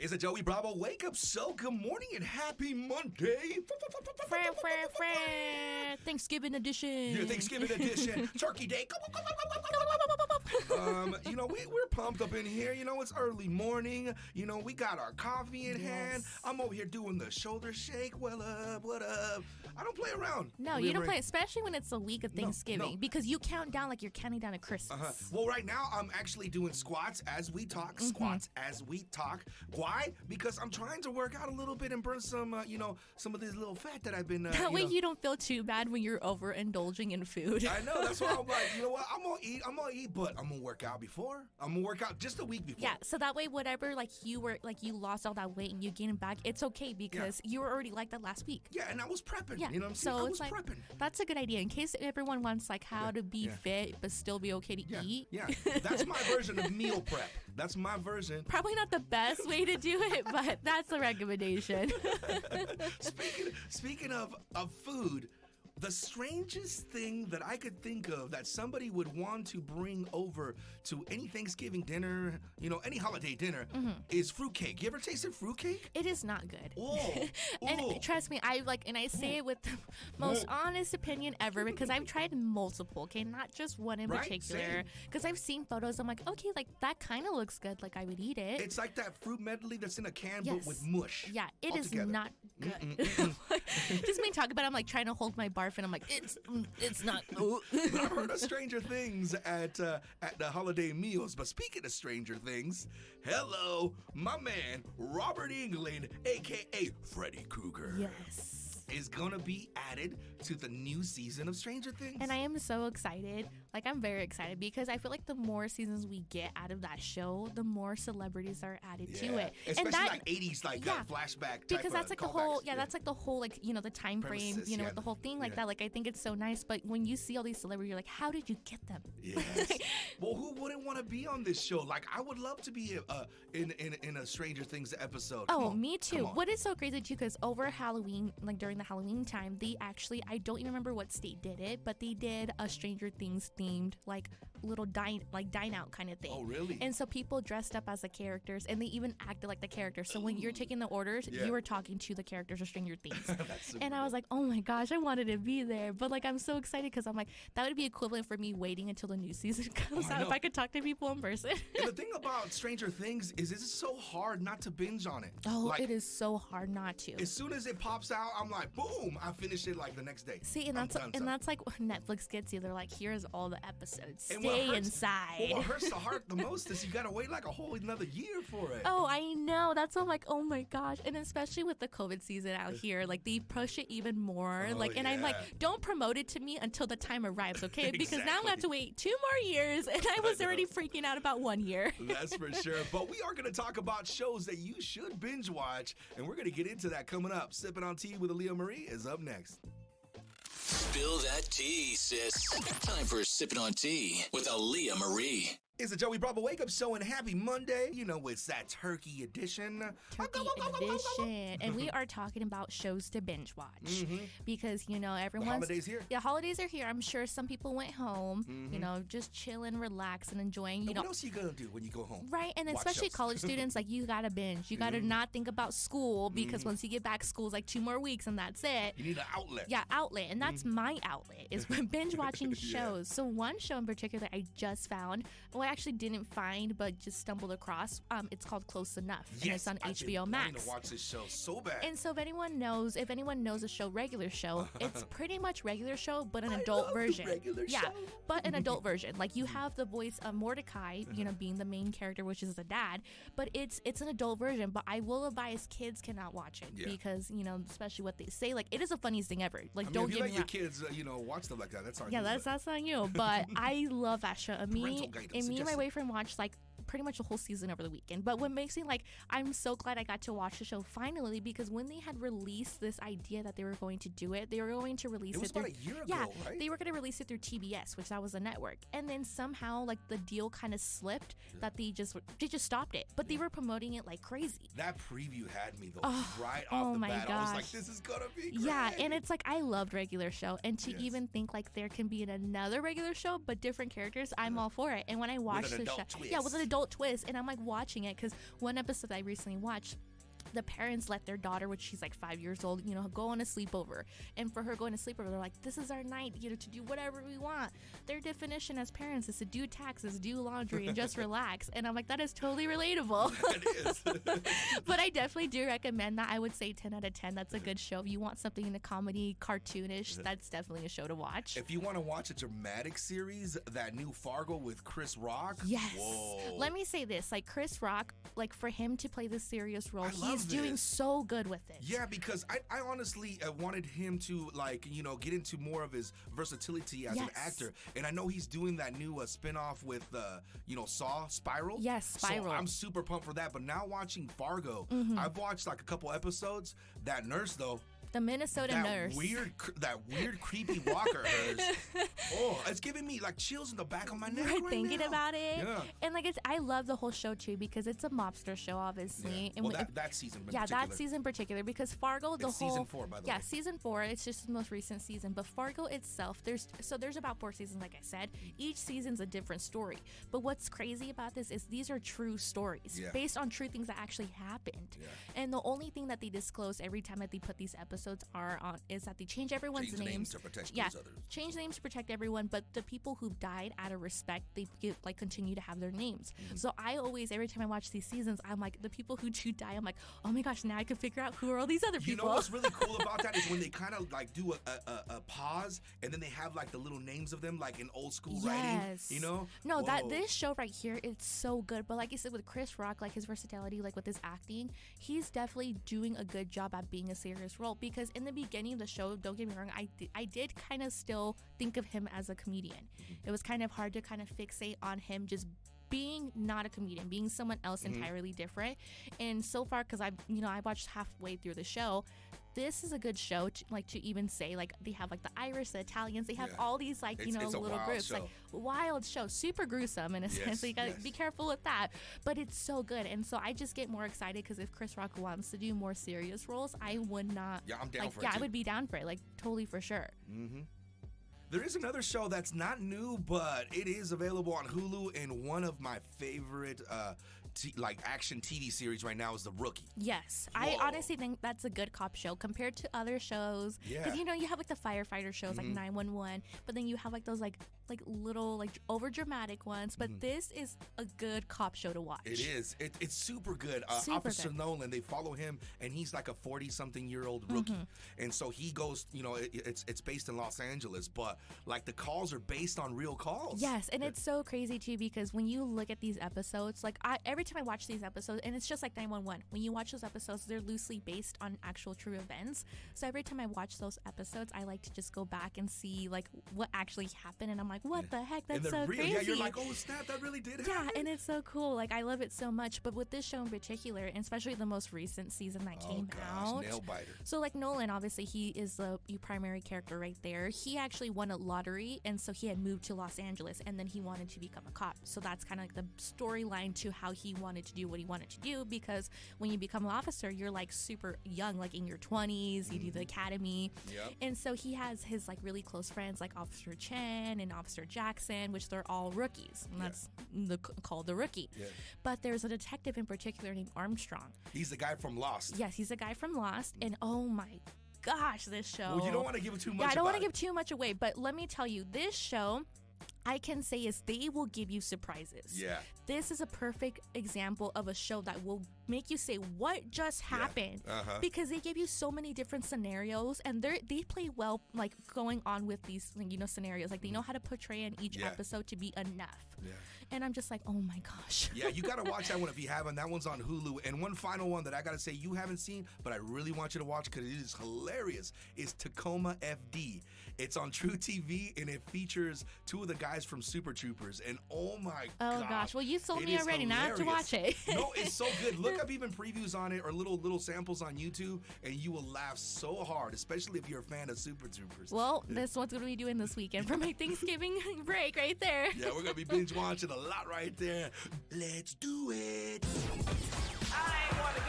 It's a Joey Bravo wake up show. Good morning and happy Monday. Thanksgiving edition. Yeah, Thanksgiving edition. Turkey Day. We're pumped up in here. It's early morning. We got our coffee in hand. I'm over here doing the shoulder shake. What up? I don't play around. No, you don't play, especially when it's the week of Thanksgiving, because you count down like you're counting down to Christmas. Well, right now I'm actually doing squats as we talk. Why? Because I'm trying to work out a little bit and burn some of this little fat that I've been. That way you don't feel too bad when you're overindulging in food. I know. That's why I'm like, you know what? I'm gonna eat, but I'm gonna work out before. I'm gonna work out just a week before. Yeah. So that way, whatever you lost all that weight and you gain it back, it's okay because you were already like that last week. Yeah, and I was prepping. Yeah. You know what I'm saying? So I was prepping. That's a good idea in case everyone wants how to be fit but still be okay to eat. Yeah. That's my version of meal prep. That's my version. Probably not the best way to do it, but that's the recommendation. Speaking of food, the strangest thing that I could think of that somebody would want to bring over to any Thanksgiving dinner, any holiday dinner, is fruitcake. You ever tasted fruitcake? It is not good. Oh. And trust me, I say it with the most honest opinion ever because I've tried multiple, not just one in particular. Because I've seen photos, I'm like, okay, that kind of looks good, I would eat it. It's like that fruit medley that's in a can but with mush. Yeah, it is not good. Just me talking about it, I'm trying to hold my barf and I'm like, it's not. But I've heard of stranger things at the holiday meals. But speaking of stranger things, hello, my man Robert Englund, aka Freddy Krueger. Yes. Is gonna be added to the new season of Stranger Things. And I am so excited. I'm very excited because I feel like the more seasons we get out of that show, the more celebrities are added to it. Especially and 80s flashback. Because that's the whole the time frame, with the whole thing that. I think it's so nice. But when you see all these celebrities, you're like, how did you get them? Yes. Well, who wouldn't want to be on this show? I would love to be in a Stranger Things episode. Me too. What is so crazy too? Because over Halloween, during the Halloween time, they actually, I don't even remember what state did it, but they did a Stranger Things themed little dine out kind of thing. Oh, really? And so people dressed up as the characters and they even acted like the characters. So when you're taking the orders, you were talking to the characters of Stranger Things. And I was like, oh my gosh, I wanted to be there. But I'm so excited because I'm like, that would be equivalent for me waiting until the new season comes out if I could talk to people in person. And the thing about Stranger Things is it's so hard not to binge on it. Oh, it is so hard not to. As soon as it pops out, I'm like, boom, I finish it the next day. See, and that's what Netflix gets you. They're like, here's all the episodes. Stay inside. Well, what hurts the heart the most is you gotta wait a whole another year for it. Oh, I know. That's why I'm like, oh my gosh. And especially with the COVID season out here, they push it even more. And I'm like, don't promote it to me until the time arrives, okay? Exactly. Because now I'm gonna have to wait 2 more years, and I was already freaking out about 1 year. That's for sure. But we are gonna talk about shows that you should binge watch, and we're gonna get into that coming up. Sippin' on Tea with Aaliyah Marie is up next. Spill that tea, sis. Time for Sippin' on Tea with Aaliyah Marie. It's a Joey Bravo wake up show and happy Monday. It's that turkey edition. And we are talking about shows to binge watch. Because, everyone's... The holidays here? Yeah, holidays are here. I'm sure some people went home, just chilling, relaxing, enjoying. What else are you going to do when you go home? Right, and especially college students, you got to binge. You got to not think about school because once you get back, school's 2 more weeks and that's it. You need an outlet. Yeah, outlet. And that's my outlet is binge watching shows. So one show in particular I just found... I actually didn't find but just stumbled across. It's called Close Enough. Yes, and it's on HBO Max. I need to watch this show so bad. And so if anyone knows a show, Regular Show, it's pretty much Regular Show but an adult version. Regular Show. But an adult version. You have the voice of Mordecai, being the main character, which is the dad, but it's an adult version. But I will advise kids cannot watch it because especially what they say. It is the funniest thing ever. Don't if you get let me your wrong. kids watch stuff like that, that's on you. Yeah, that's on you. But I love that show. Me and my boyfriend watched pretty much the whole season over the weekend. But what makes me I'm so glad I got to watch the show finally, because when they had released this idea that they were going to do it, they were going to release it about a year ago, right? They were going to release it through TBS, which that was a network. And then somehow the deal kind of slipped that they just stopped it. But they were promoting it like crazy. That preview had me though right off the bat. Gosh. I was like, this is gonna be great. Yeah, and it's I loved Regular Show, and to even think there can be another Regular Show but different characters, I'm all for it. And when I watched the show, with an adult adult twist. And I'm like watching it because one episode I recently watched, the parents let their daughter, which she's like 5 years old, go on a sleepover. And for her going to sleepover, they're like, this is our night, to do whatever we want. Their definition as parents is to do taxes, do laundry, and just relax. And I'm like, that is totally relatable. It is. But I definitely do recommend that. I would say 10 out of 10. That's a good show. If you want something in a comedy, cartoonish, that's definitely a show to watch. If you want to watch a dramatic series, that new Fargo with Chris Rock. Yes. Whoa. Let me say this. Like, Chris Rock, like, for him to play this serious role, he's doing this. so good with it. Yeah, because I honestly wanted him to, like, get into more of his versatility as an actor. And I know he's doing that new spin-off with, Saw, Spiral. Yes, Spiral. So I'm super pumped for that. But now watching Fargo, I've watched, like, a couple episodes. That nurse, though. The Minnesota nurse. That weird, creepy walker hers. Oh, it's giving me like chills in the back of my neck right thinking now. about it. Yeah. And like I love the whole show too because it's a mobster show, obviously. Yeah. And that season in particular. Yeah, that season in particular because Fargo, it's season 4, by the way. Yeah, season 4. It's just the most recent season. But Fargo itself, there's about 4 seasons, like I said. Each season's a different story. But what's crazy about this is these are true stories based on true things that actually happened. Yeah. And the only thing that they disclose every time that they put these episodes is that they change everyone's names to protect others. Change names to protect everyone, but the people who've died out of respect, they continue to have their names. So I always, every time I watch these seasons, I'm like, the people who do die, I'm like, oh my gosh, now I can figure out who are all these other people. You know what's really cool about that is when they kind of like do a pause and then they have like the little names of them like in old school writing, No, this show right here, it's so good. But like you said with Chris Rock, like his versatility, like with his acting, he's definitely doing a good job at being a serious role because in the beginning of the show, don't get me wrong, I did kind of still think of him as a comedian. It was kind of hard to kind of fixate on him just being not a comedian, being someone else entirely different. And so far, because I watched halfway through the show, this is a good show to even say like they have like the Irish, the Italians, they have all these like it's little groups show. Like wild show, super gruesome in a sense. So you gotta be careful with that, but it's so good. And so I just get more excited because if Chris Rock wants to do more serious roles, I would not. Yeah, I'm down for it. Yeah, I would be down for it, like totally for sure. There is another show that's not new, but it is available on Hulu, and one of my favorite action TV series right now is The Rookie. Yes. Whoa. I honestly think that's a good cop show compared to other shows. Because, you have like the firefighter shows like 911, but then you have like those like little like over dramatic ones. But this is a good cop show to watch. It is. It's super good. Officer Nolan, they follow him, and he's like a 40-something-year-old rookie. And so he goes, it's based in Los Angeles, but like the calls are based on real calls. Yes, and it's so crazy too because when you look at these episodes, like every time I watch these episodes, and it's just like 911, when you watch those episodes, they're loosely based on actual true events. So every time I watch those episodes, I like to just go back and see like what actually happened, and I'm like, what the heck? That's so crazy. Yeah, you're like, oh snap, that really did happen. Yeah, and it's so cool. Like I love it so much. But with this show in particular, and especially the most recent season that came out, nail biter. So like Nolan, obviously he is the primary character right there. He actually won a lottery, and so he had moved to Los Angeles, and then he wanted to become a cop. So that's kind of like the storyline to how he wanted to do what he wanted to do, because when you become an officer, you're like super young, like in your 20s, you do the academy. And so he has his like really close friends like Officer Chen and Officer Jackson, which they're all rookies, and that's called the Rookie. But there's a detective in particular named Armstrong. He's the guy from Lost. Yes, he's the guy from Lost, and oh my gosh, this show. Well, you don't want to give too much. Yeah, I don't want to give too much away, but let me tell you, this show, I can say is they will give you surprises. Yeah. This is a perfect example of a show that will make you say, what just happened? Because they give you so many different scenarios, and they play well, like going on with these, scenarios. Like they know how to portray in each episode to be enough. Yeah. And I'm just like, oh my gosh. Yeah, you got to watch that one if you haven't. That one's on Hulu. And one final one that I got to say you haven't seen, but I really want you to watch because it is hilarious, is Tacoma FD. It's on True TV, and it features 2 of the guys from Super Troopers. And oh my God. Oh gosh. Well, you sold me already. Now I have to watch it. No, it's so good. Look up even previews on it or little samples on YouTube, and you will laugh so hard, especially if you're a fan of Super Troopers. Well, that's what's going to be doing this weekend for my Thanksgiving break right there. Yeah, we're going to be binge watching a lot right there. Let's do it. I ain't one of